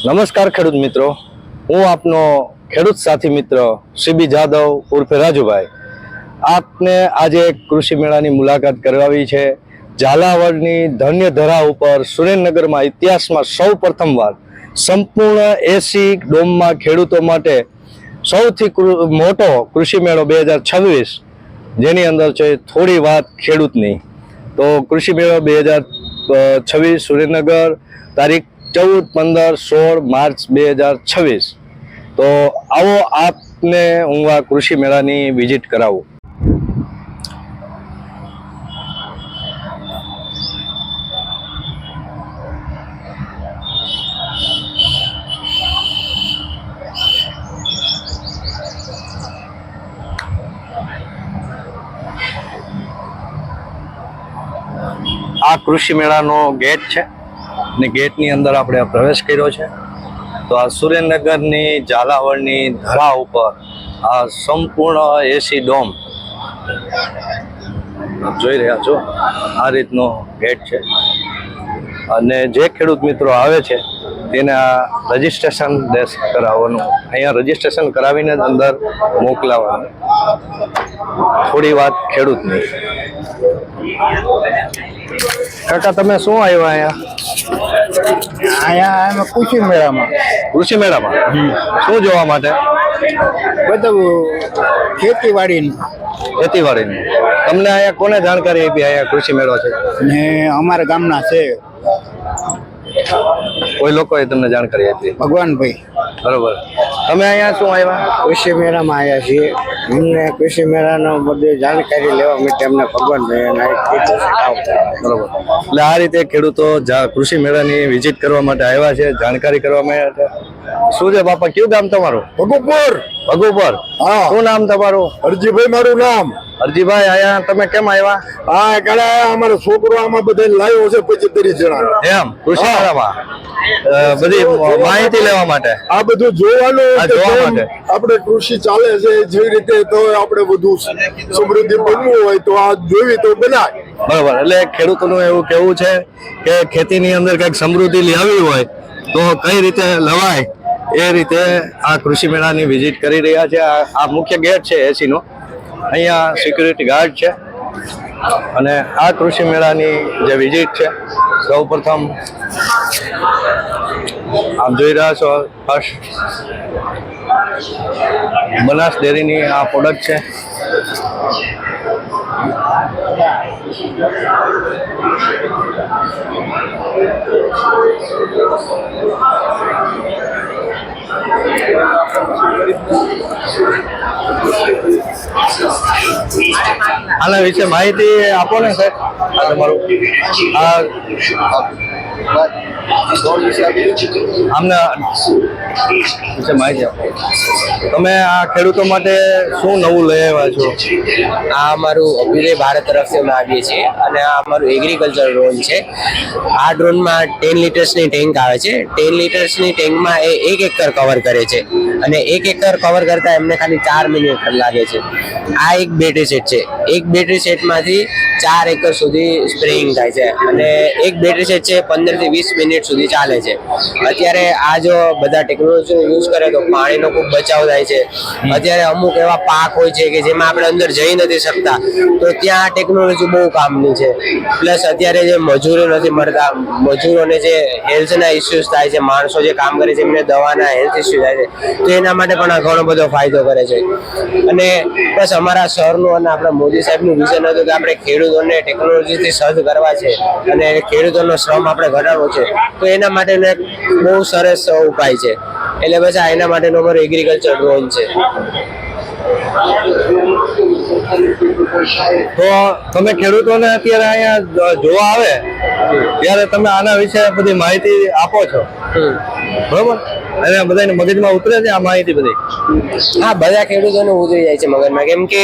નમસ્કાર ખેડૂત મિત્રો, હું આપનો ખેડૂત સાથી મિત્ર સીબી જાદવ ઉર્ફે રાજુભાઈ આપને આજે કૃષિ મેળાની મુલાકાત કરાવી છે। ઝાલાવાડની ધન્ય ધરા ઉપર સુરેન્દ્રનગરમાં ઇતિહાસમાં સૌ પ્રથમવાર સંપૂર્ણ એસી ડોમમાં ખેડૂતો માટે સૌથી મોટો કૃષિ મેળો 2026 જેની અંદર છે થોડી વાત ખેડૂતની। તો કૃષિ મેળો 2026 સુરેન્દ્રનગર તારીખ 14, 15, 16 માર્ચ 2026। તો આવો આપને હું આ કૃષિ મેળાની વિઝિટ કરાવું। આ કૃષિ મેળાનો ગેટ છે ને ગેટની અંદર આપણે પ્રવેશ કર્યો છે। તો આ સુરેન્દ્રનગરની ઝાલાવાડની ધરા ઉપર આ સંપૂર્ણ એસી ડોમ જોઈ રહ્યા છો। આ રીતનો ગેટ છે અને જે ખેડૂત મિત્રો આવે છે તેને આ રજીસ્ટ્રેશન ડેસ્ક કરાવવાનું, અહીંયા રજીસ્ટ્રેશન કરાવીને જ અંદર મોકલાવવાનું। થોડી વાત ખેડૂતની। કાકા તમે શું આવ્યા અહીંયા? અહીંયા કૃષિ મેળામાં કૃષિ મેળામાં શું જોવા માટે? બધું ખેતીવાડીનું ખેતીવાડીનું। તમને અહીંયા કોને જાણકારી આપી અહીંયા કૃષિ મેળો છે? ને અમારા ગામના છે કોઈ લોકોએ તમને જાણકારી આપી? ભગવાનભાઈ। બરોબર। તમે અહીંયા શું આવ્યા? કૃષિ મેળામાં આવ્યા છીએ। અમને કૃષિ મેળાનો બધી જાણકારી લેવા માટે અમને ભગવાનભાઈ બરોબર। એટલે આ રીતે ખેડૂતો કૃષિ મેળાની વિઝિટ કરવા માટે આવ્યા છે, જાણકારી કરવા માટે। શું છે બાપા, કયું ગામ તમારું? ભગુપુર। ભગુપર। હા। શું નામ તમારું? અરજીભાઈ મારું નામ। અરજીભાઈ, અહીંયા તમે કેમ આવ્યા? હા, ઘણા અમારો છોકરો આમાં બધા લાવ્યો છે 25-30 જણા। એમ કૃષિ મેળામાં બધી માહિતી લેવા માટે આ બધું જોવાનું જોવા માટે આપણે કૃષિ ચાલે છે જેવી રીતે તો આપણે બધું સમૃદ્ધિ બનવું હોય તો આ જોવી તો બનાય। બરોબર। એટલે ખેડૂતોનું એવું કહેવું છે કે ખેતીની અંદર કંઈક સમૃદ્ધિ લાવવી હોય તો કઈ રીતે લવાય એ રીતે આ કૃષિ મેળાની વિઝિટ કરી રહ્યા છે। આ મુખ્ય ગેટ છે એસી નો, અહીંયા સિક્યુરિટી ગાર્ડ છે અને આ કૃષિ મેળાની જે વિઝિટ છે સૌ પ્રથમ આપ જોઈ રહ્યા છો ફર્સ્ટ બનાસ ડેરીની આ પ્રોડક્ટ છે। આના વિશે માહિતી આપો ને સાહેબ। આ તમારું આમને વિશે માહિતી આપો। તમે આ ખેડૂતો માટે શું નવું લઈ આવ્યા છો? આ અમારું અભ્યુદય ભારત તરફથી અમે આવીએ છીએ અને આ અમારું એગ્રીકલ્ચર ડ્રોન છે। આ ડ્રોનમાં 10 લીટર્સની ટેન્ક આવે છે। 10 લીટર્સની ટેન્કમાં એ 1 એકર કવર કરે છે અને 1 એકર કવર કરતા એમને ખાલી 4 મિનિટ લાગે છે। આ એક બેટરી સેટ છે। એક બેટરી સેટમાંથી 4 એકર સુધી સ્પ્રેઇંગ થાય છે અને એક બેટરી સેટ છે 15 થી 20 મિનિટ સુધી ચાલે છે। અત્યારે આ જો બધા ટેકનોલોજીનો યુઝ કરે તો પાણીનો ખૂબ બચાવ થાય છે। અત્યારે અમુક એવા પાક હોય છે કે જેમાં આપણે અંદર જઈ નથી શકતા તો ત્યાં આ ટેકનોલોજી બહુ કામની છે। પ્લસ અત્યારે જે મજૂરો નથી મળતા, મજૂરોને જે હેલ્થના ઇસ્યુઝ થાય છે, માણસો જે કામ કરે છે એમને દવાના હેલ્થ ઇસ્યુ થાય છે તો એના માટે પણ આ ઘણો બધો ફાયદો કરે છે। અને બસ અમારા સરનું અને આપણા મોદી સાહેબનું વિઝન હતું કે આપણે ખેડૂતોને ટેકનોલોજીથી સજ્જ કરવા છે અને ખેડૂતોનો શ્રમ આપણે ઘટાડવો છે તો એના માટેનો એક બહુ સરસ ઉપાય છે। એટલે બસ આ એના માટેનો અમારો એગ્રીકલ્ચર ડ્રોન છે। તો તમે ખેડૂતોને અત્યારે અહીંયા જોવા આવે ત્યારે તમે આના વિશે બધી માહિતી આપો છો, બરોબર? અને બધાને મગજમાં ઉતરે છે આ માહિતી બધી? હા, બધા ખેડૂતોને ઉતરી જાય છે મગજમાં, કેમ કે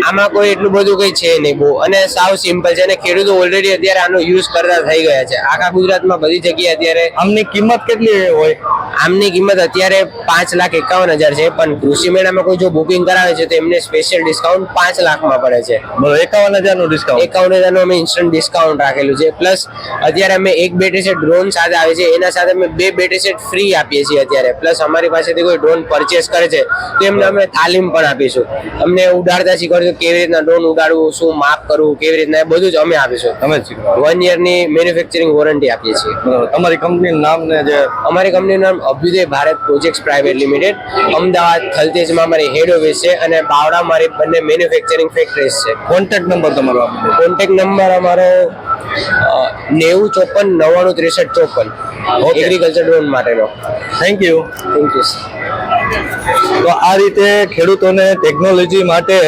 આમાં કોઈ એટલું બધું કઈ છે નહીં બહુ અને સાવ સિમ્પલ છે અને ખેડૂતો ઓલરેડી અત્યારે આનો યુઝ કરતા થઈ ગયા છે। આખા ગુજરાતમાં બધી જગ્યાએ અત્યારે આમની કિંમત કેટલી હોય? આમની કિંમત અત્યારે 5,51,000 છે, પણ કૃષિ મેળામાં કોઈ જો બુકિંગ કરાવે છે તો એમને સ્પેશિયલ ડિસ્કાઉન્ટ 5 લાખમાં પડે છે. બરાબર, 51,000 નું ડિસ્કાઉન્ટ. 51,000 નું અમે ઇન્સ્ટન્ટ ડિસ્કાઉન્ટ રાખેલું છે. પ્લસ અત્યારે અમે એક બેટરી સેટ ડ્રોન સાથે આવે છે, એના સાથે અમે 2 બેટરી સેટ ફ્રી આપીએ છીએ અત્યારે. પ્લસ અમારી પાસેથી કોઈ ડ્રોન પરચેસ કરે છે તો એમને અમે તાલીમ પણ આપીશું. અમને ઉડાડતા શીખવાડશું, કેવી રીતના ડ્રોન ઉડાડવું, શું માપ કરવું, કેવી રીતના, એ બધું જ અમે આપીશું. તમે જ શીખવાડો. 1 યરની મેન્યુફેક્ચરિંગ વોરંટી આપીએ છીએ. બરાબર, તમારી કંપનીનું નામ ને જે અમારી કંપનીનું નામ Abhyuday Bharat projects private limited. Ahmedabad થલતેજમાં અમારી હેડ ઓફિસ છે અને બાવડા મારી બંને મેન્યુફેક્ચરિંગ ફેક્ટરીઝ છે. કોન્ટેક્ટ નંબર તમારો આપી દો. કોન્ટેક્ટ નંબર અમારો 9054 Okay. એગ્રીકલ્ચર ડ્રોન માટેનો. Thank you. Thank you. તો આ રીતે ખેડૂતોને ટેકનોલોજી માટે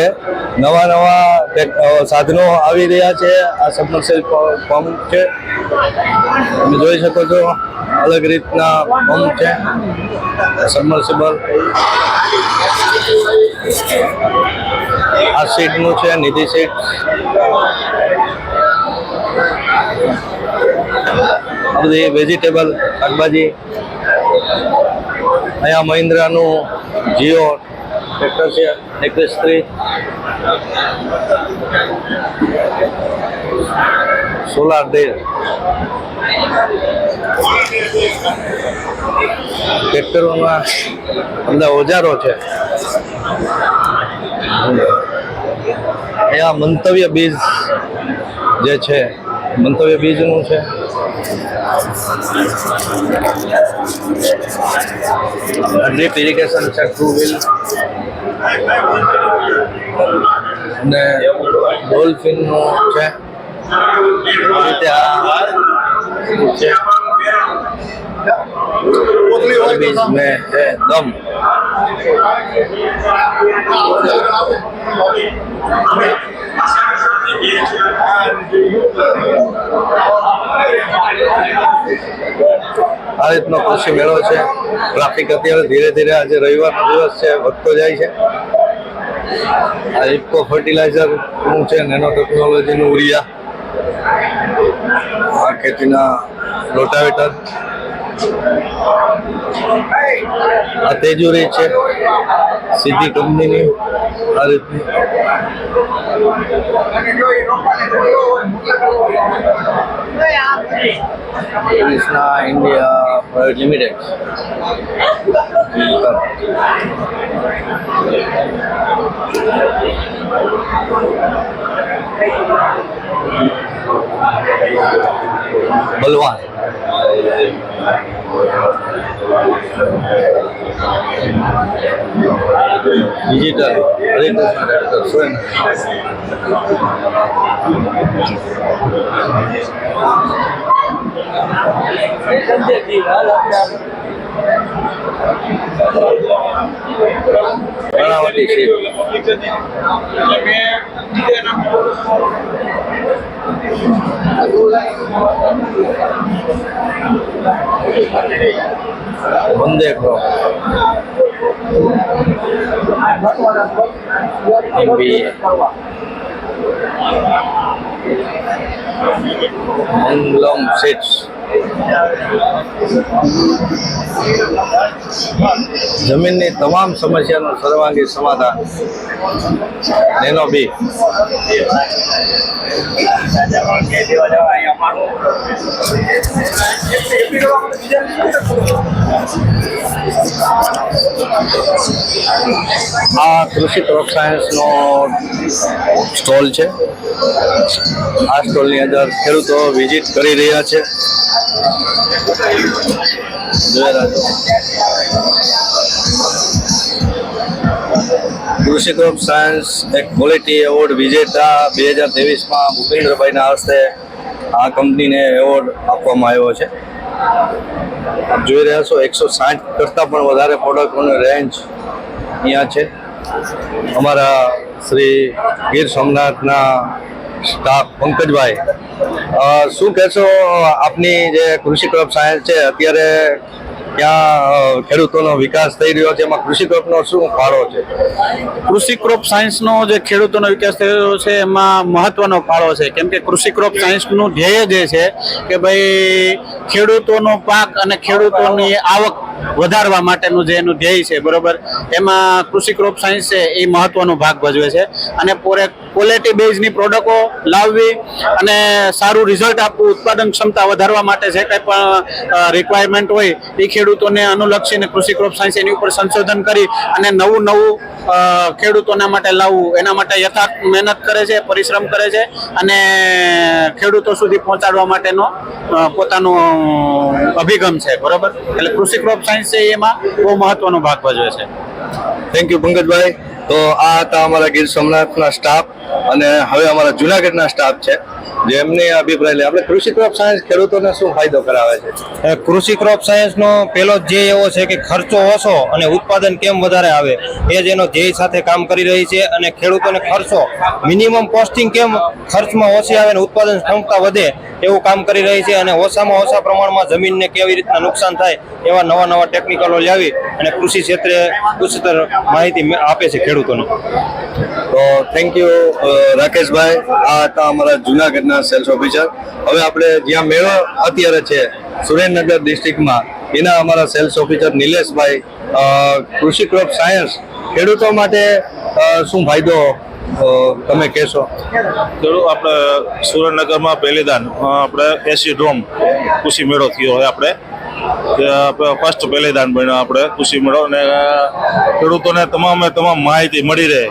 નવા સાધનો આવી રહ્યા છે. આ સબમર્સિબલ પંપ છે, તમે જોઈ શકો છો, અલગ રીતના પંપ છે સબમર્સિબલ. આ સીટનું છે, નિધિ સીટ. આ બધી વેજીટેબલ શાકભાજી. અહીંયા મહિન્દ્રાનું જીઓ ટ્રેક્ટર છે, 21 સોલાર ડેલ. ટ્રેક્ટરોમાં બધા ઓજારો છે. અહીંયા મંતવ્ય બીજ જે છે, મંતવ્ય બીજનું છે. ડ્રીપ ઇરિગેશન છે, 2 વ્હીલ અને ડોલ્ફિનનું છે. આ રીતે આ છે બીજ મેં છે દમ. આ રીતનો કૃષિ મેળો છે. ટ્રાફિક અત્યારે ધીરે ધીરે, આજે રવિવારનો દિવસ છે, વધતો જાય છે. આ ઇફકો ફર્ટિલાઇઝર નું છે, નેનો ટેકનોલોજીનું ઉરિયા. આ ખેતીના રોટાવેટર. આ તેજુરી છે, સીધી કંપનીની. આ રીતની Krishna India private limited. Balwan. Digital બનાવટી સીટ. વંદે ક્રોપ. મંગલમ સીટ્સ. જમીનની તમામ સમસ્યાનું સર્વાંગી સમાધાન. Nano B. આ કૃષિ ક્રોપ સાયન્સનો સ્ટોલ છે. આ સ્ટોલની અંદર ખેડૂતો વિઝિટ કરી રહ્યા છે. જોઈ રહ્યા છો. કૃષિ ક્રોપ સાયન્સ એક ક્વોલિટી એવોર્ડ વિજેતા 2023માં ભૂપેન્દ્રભાઈના હસ્તે આ કંપનીને એવોર્ડ આપવામાં આવ્યો છે. આપ જોઈ રહ્યા છો, 160 કરતાં પણ વધારે પ્રોડક્ટોની રેન્જ અહીંયા છે. અમારા શ્રી ગીર સોમનાથના સ્ટાફ પંકજભાઈ, શું કહેશો, આપની જે કૃષિ ક્રોપ સાયન્સ છે અત્યારે ક્યાં ખેડૂતોનો વિકાસ થઈ રહ્યો છે, એમાં કૃષિ ક્રોપનો શું ફાળો છે? કૃષિ ક્રોપ સાયન્સનો જે ખેડૂતોનો વિકાસ થઈ રહ્યો છે એમાં મહત્વનો ફાળો છે. કેમ કે કૃષિ ક્રોપ સાયન્સનું ધ્યેય જે છે કે ભાઈ ખેડૂતોનો પાક અને ખેડૂતોની આવક વધારવા માટેનું જે એનું ધ્યેય છે બરોબર, એમાં કૃષિ ક્રોપ સાયન્સ છે એ મહત્વનો ભાગ ભજવે છે. અને ક્વોલિટી બેઝની પ્રોડક્ટો લાવવી અને સારું રિઝલ્ટ આપવું, ઉત્પાદન ક્ષમતા વધારવા માટે જે કંઈ પણ રિક્વાયરમેન્ટ હોય એ ખેડૂતોને અનુલક્ષીને કૃષિ ક્રોપ સાયન્સ એની ઉપર સંશોધન કરી અને નવું ખેડૂતોના માટે લાવવું, એના માટે યથાર્થ મહેનત કરે છે, પરિશ્રમ કરે છે અને ખેડૂતો સુધી પહોંચાડવા માટેનો પોતાનો અભિગમ છે બરોબર. એટલે કૃષિ ક્રોપ સાયન્સ છે એમાં બહુ મહત્વનો ભાગ ભજવે છે. Thank you Pankajbhai. તો આ હતા અમારા ગીર સોમનાથના સ્ટાફ અને હવે અમારા જુનાગઢના સ્ટાફ છે જે એમની અભિપ્રાય લે. આપણે કૃષિ ક્રોપ સાયન્સ ખેડૂતોને શું ફાયદો કરાવે છે? કૃષિ ક્રોપ સાયન્સનો પહેલો ધ્યેય એવો છે કે ખર્ચો ઓછો અને ઉત્પાદન કેમ વધારે આવે એ જ એનો ધ્યેય સાથે કામ કરી રહી છે. અને ખેડૂતોને ખર્ચો મિનિમમ કોસ્ટિંગ કેમ ખર્ચમાં ઓછી આવે અને ઉત્પાદન ક્ષમતા વધે એવું કામ કરી રહી છે. અને ઓછામાં ઓછા પ્રમાણમાં જમીનને કેવી રીતના નુકસાન થાય એવા નવા નવા ટેકનિકલો લાવી અને કૃષિ ક્ષેત્રે ઉચ્ચતર માહિતી આપે છે ખેડૂતોને. તો થેન્ક યુ રાકેશભાઈ. આ હતા અમારા જુનાગઢના સેલ્સ ઓફિસર. હવે આપણે જ્યાં મેળો અત્યારે છે સુરેન્દ્રનગર ડિસ્ટ્રિક્ટમાં, એના અમારા સેલ્સ ઓફિસર નિલેશભાઈ, કૃષિ ક્રોપ સાયન્સ ખેડૂતો માટે શું ફાયદો તમે કહેશો? આપણે સુરેન્દ્રનગરમાં પહેલી દાન આપણે એસી ડ્રોમ કૃષિ મેળો થયો હોય આપણે ફર્સ્ટ પહેલી દાન બન્યો આપણે કૃષિ મેળો, અને ખેડૂતોને તમામ માહિતી મળી રહે.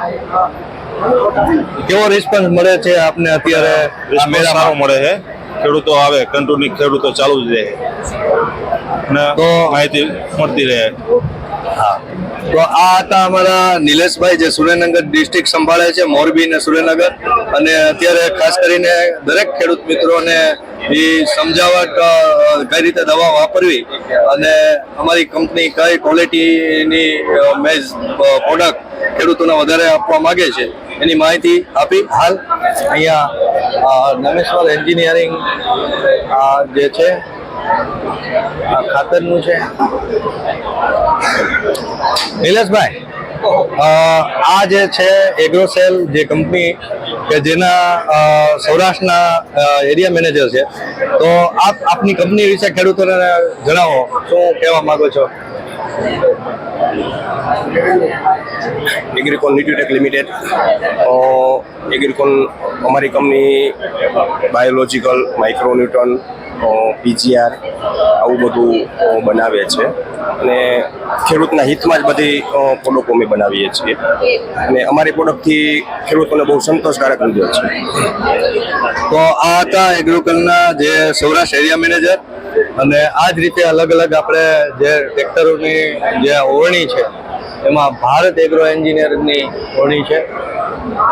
કેવો રિસ્પોન્સ મળે છે આપને અત્યારે? રિસ્પોન્સ સારો મળે છે, ખેડૂતો આવે, કન્ટિન્યુ ખેડૂતો ચાલુ જ રહે અને માહિતી મળતી રહે. તો આ હતા અમારા નિલેશભાઈ જે સુરેન્દ્રનગર ડિસ્ટ્રિક્ટ સંભાળે છે, મોરબી ને સુરેન્દ્રનગર. અને અત્યારે ખાસ કરીને દરેક ખેડૂત મિત્રોને એ સમજાવટ કઈ રીતે દવા વાપરવી અને અમારી કંપની કઈ ક્વોલિટીની મેઝ પ્રોડક્ટ ખેડૂતોને વધારે આપવા માંગે છે એની માહિતી આપી. હાલ અહીંયા નમેશ્વર એન્જિનિયરિંગ જે છે ખાતરનું છે. નિલેશભાઈ, આ જે છે એગ્રોસેલ જે કંપની કે જેના સૌરાષ્ટ્રના એરિયા મેનેજર છે, તો આપની કંપની વિશે ખેડૂતોને જણાવો, શું કહેવા માંગો છો? એગ્રીકોન ન્યુટ્રીટેક લિમિટેડ. એગ્રીકોન અમારી કંપની બાયોલોજિકલ, માઇક્રોન્યુટ્રન, પીજીઆર આવું બધું બનાવે છે અને ખેડૂતના હિતમાં જ બધી પ્રોડક્ટો અમે બનાવીએ છીએ અને અમારી પ્રોડક્ટથી ખેડૂતોને બહુ સંતોષકારક રિઝલ્ટ છે. તો આ હતા એગ્રોકલના જે સૌરાષ્ટ્ર એરિયા મેનેજર. અને આ જ રીતે અલગ અલગ આપણે જે ટ્રેક્ટરોની જે ઓરણી છે એમાં ભારત એગ્રો એન્જિનિયરની ઓરણી છે.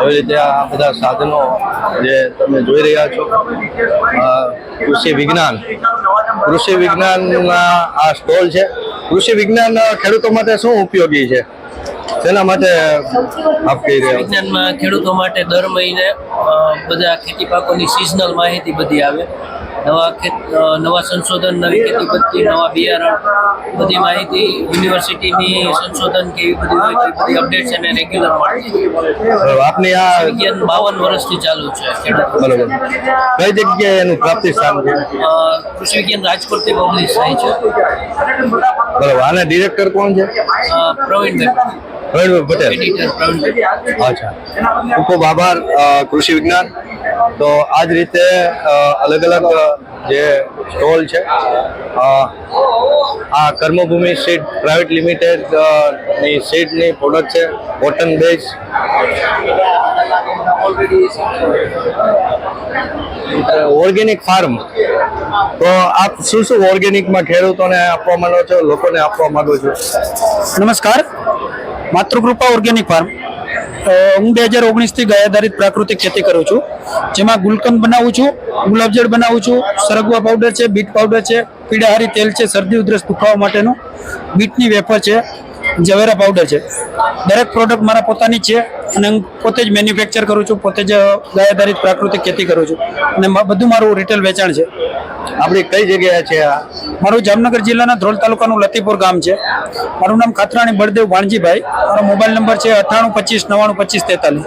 એવી રીતે આ બધા સાધનો જે તમે જોઈ રહ્યા છો, કૃષિ વિજ્ઞાનના આ સ્ટોલ છે. કૃષિ વિજ્ઞાન ખેડૂતો માટે શું ઉપયોગી છે? તેના માટે આપ કહી રહ્યા છો? વિજ્ઞાનમાં ખેડૂતો માટે દર મહિને બધા ખેતી પાકોની સિઝનલ માહિતી બધી આવે, નવા સંશોધન, નવી ખેતી પદ્ધતિ, નવા બિયારણ, બધી માહિતી યુનિવર્સિટીની સંશોધન કે એવી બધી હોય તો બધી અપડેટ્સ એને રેગ્યુલર મળે. આપની આ વિજ્ઞાન 52 વર્ષથી ચાલુ છે ખેડૂતો. બરોબર. કઈ જગ્યાએ એનું પ્રાપ્તિ સ્થાન છે? કૃષિ વિજ્ઞાન રાજકોટથી પબ્લિશ થાય છે. બરોબર. આના ડિરેક્ટર કોણ છે? પ્રવીણભાઈ પટેલ. એડિટર પ્રવીણભાઈ. અચ્છા, ખૂબ ખૂબ આભાર કૃષિ વિજ્ઞાન. તો આ જ રીતે અલગ અલગ જે સ્ટોલ છે, આ કર્મભૂમિ સીડ પ્રાઇવેટ લિમિટેડ ની સીડની પ્રોડક્ટ છે, કોટન બેઝ. Organic farm. તો આપ શું શું ઓર્ગેનિકમાં ખેડૂતોને આપવા માંગો છો, લોકોને આપવા માંગો છો? નમસ્કાર, માતૃકૃપા ઓર્ગેનિક ફાર્મ. હું 2019થી ગાય આધારિત પ્રાકૃતિક ખેતી કરું છું, જેમાં ગુલકંદ બનાવું છું, ગુલાબજળ બનાવું છું, સરગવા પાવડર છે, બીટ પાવડર છે, પીળાહારી તેલ છે, શરદી ઉધરસ દુખાવા માટેનું, બીટની વેફર છે, જવેરા પાવડર છે. દરેક પ્રોડક્ટ મારા પોતાની છે અને હું પોતે જ મેન્યુફેક્ચર કરું છું, પોતે જ ગાય આધારિત પ્રાકૃતિક ખેતી કરું છું અને બધું મારું રિટેલ વેચાણ છે. આપણી કઈ જગ્યાએ છે આ? મારું જામનગર જિલ્લાના ધ્રોલ તાલુકાનું લતીપુર ગામ છે. મારું નામ ખાતરાણી બળદેવ ભાણજીભાઈ. મારો મોબાઈલ નંબર છે 9825992543.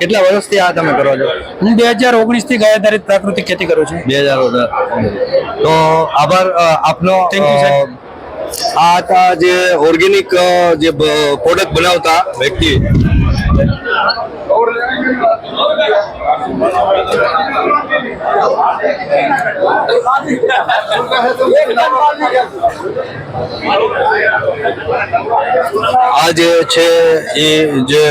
કેટલા વર્ષથી આ તમે કરો છો? હું 2019થી ગાય આધારિત પ્રાકૃતિક ખેતી કરું છું. 2019. તો આભાર આપનો. Thank you, sir. આ હતા જે ઓર્ગેનિક જે પ્રોડક્ટ બનાવતા વ્યક્તિ. આ જે છે એ જે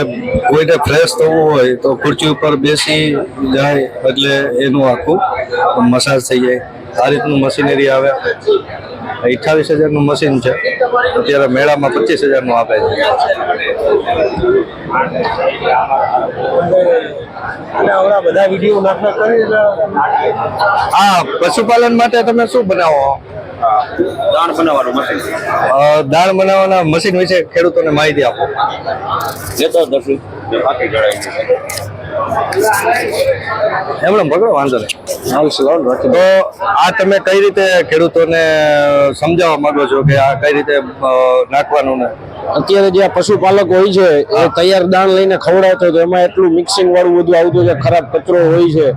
કોઈને ફ્રેશ થવું હોય તો ખુરચી ઉપર બેસી જાય એટલે એનું આખું મસાજ થઈ જાય. આ રીતનું મશીનરી આવે. 28,000 નું મશીન છે. અત્યારે મેળામાં 25,000 નું આપે છે. હા, પશુપાલન માટે તમે શું બનાવો? દાણ બનાવવાનું મશીન. દાળ બનાવવાના મશીન વિશે ખેડૂતોને માહિતી આપો. લેતો દર્શી બાકી જણાય એમણે પકડો, વાંધો નહીં. તો આ તમે કઈ રીતે ખેડૂતોને સમજાવવા માંગો છો કે આ કઈ રીતે નાખવાનું ને? અત્યારે જે આ પશુપાલક હોય છે એ તૈયાર દાણ લઈને ખવડાવતો તો એમાં એટલું મિક્સિંગ વાળું બધું આવતું છે, ખરાબ કચરો હોય છે.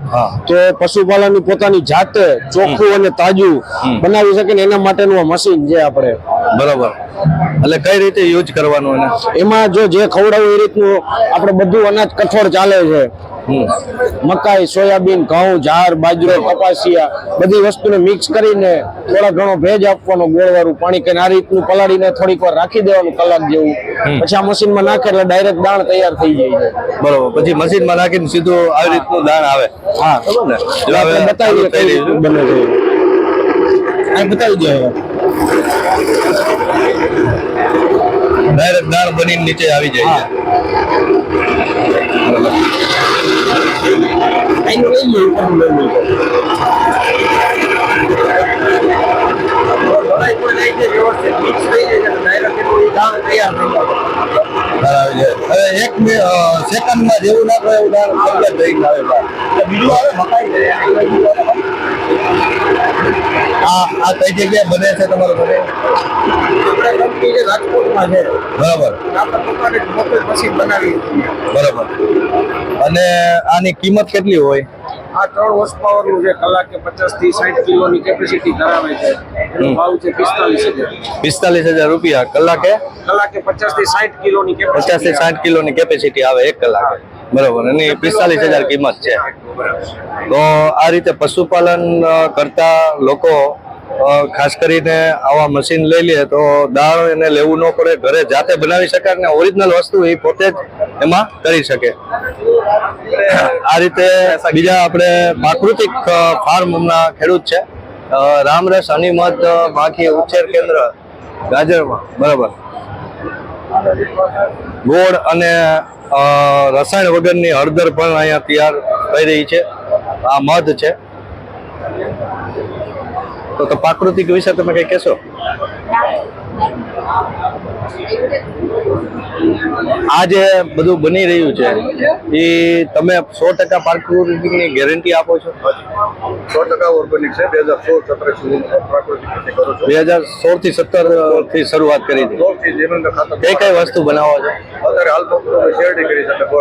તો પશુપાલનની પોતાની જાતે ચોખ્ખું અને તાજું બનાવી શકે ને એના માટેનું આ મશીન છે આપણે. બરોબર. એટલે કઈ રીતે યુઝ કરવાનું એને? એમાં જો જે ખવડાવું એ રીતનું આપણે બધું અનાજ કઠોળ ચાલે છે. મકાઈ, સોયાબીન, ઘઉં, જાર, બાજરો, કપાસિયા બધી વસ્તુને મિક્સ કરીને થોડા ઘણો ભેજ આપવાનો, ગોળવાળું પાણી કરીને આ રીતનું પલાળીને થોડીક વાર રાખી દેવાનું, કલાક જેવું. પછી આ મશીનમાં નાખે એટલે ડાયરેક્ટ દાણ તૈયાર થઈ જાય છે. બરોબર. પછી મશીનમાં નાખીને સીધું આવી રીતનું દાણ આવે. હા, ખબર ને? આપણે બતાવીએ કઈ રીતનું બને છે. આ બતાવી દો. ડાયરેક્ટ દાળ બનીને નીચે આવી જાય છે. એક સેકન્ડમાં જેવું નાખો એવું દાળ કમ્પ્લીટ થઈ આવે. બીજું આવે મકાઈ. આ કઈ જગ્યાએ બને છે તમારું ઘરે? રાજકોટમાં છે. બરાબર. બરાબર. અને આની કિંમત કેટલી હોય? આ 3 હોર્સ પાવર નું છે. કલાકે 50 થી 60 કિલોની કેપેસિટી ધરાવે છે. એનો ભાવ છે 45,000. 45,000 રૂપિયા કલાકે? કલાકે 50 થી 60 કિલોની 50 થી 60 કિલોની કેપેસિટી આવે એક કલાકે. બરોબર. એની 45,000 કિંમત છે. તો આ રીતે પશુપાલન કરતા લોકો ખાસ કરીને આવા મશીન લઈ લે તો દાળ એને લેવું ન પડે, ઘરે જાતે બનાવી શકે અને ઓરિજિનલ વસ્તુ એ પોતે જ એમાં કરી શકે. આ રીતે બીજા આપણે પ્રાકૃતિક ફાર્મના ખેડૂત છે રામરસ અનિમત માખી ઉછેર કેન્દ્ર ગાજરમાં. બરાબર. ગોળ અને રસાયણ વગરની હળદર પણ અહીંયા તૈયાર થઈ રહી છે. આ મધ છે. તો પ્રાકૃતિક વિશે તમે કઈ કહેશો? આ જે બધું બની રહ્યું છે એ તમે 100% પ્રાકૃતિકની ગેરંટી આપો છો? 100% ઓર્ગેનિક છે. 2016-17 પ્રાકૃતિક ખેતી કરું છું. 2016 થી 17 થી શરૂઆત કરી હતી. કઈ કઈ વસ્તુ બનાવો છો? અત્યારે હાલ તો શેરડી કરી છે.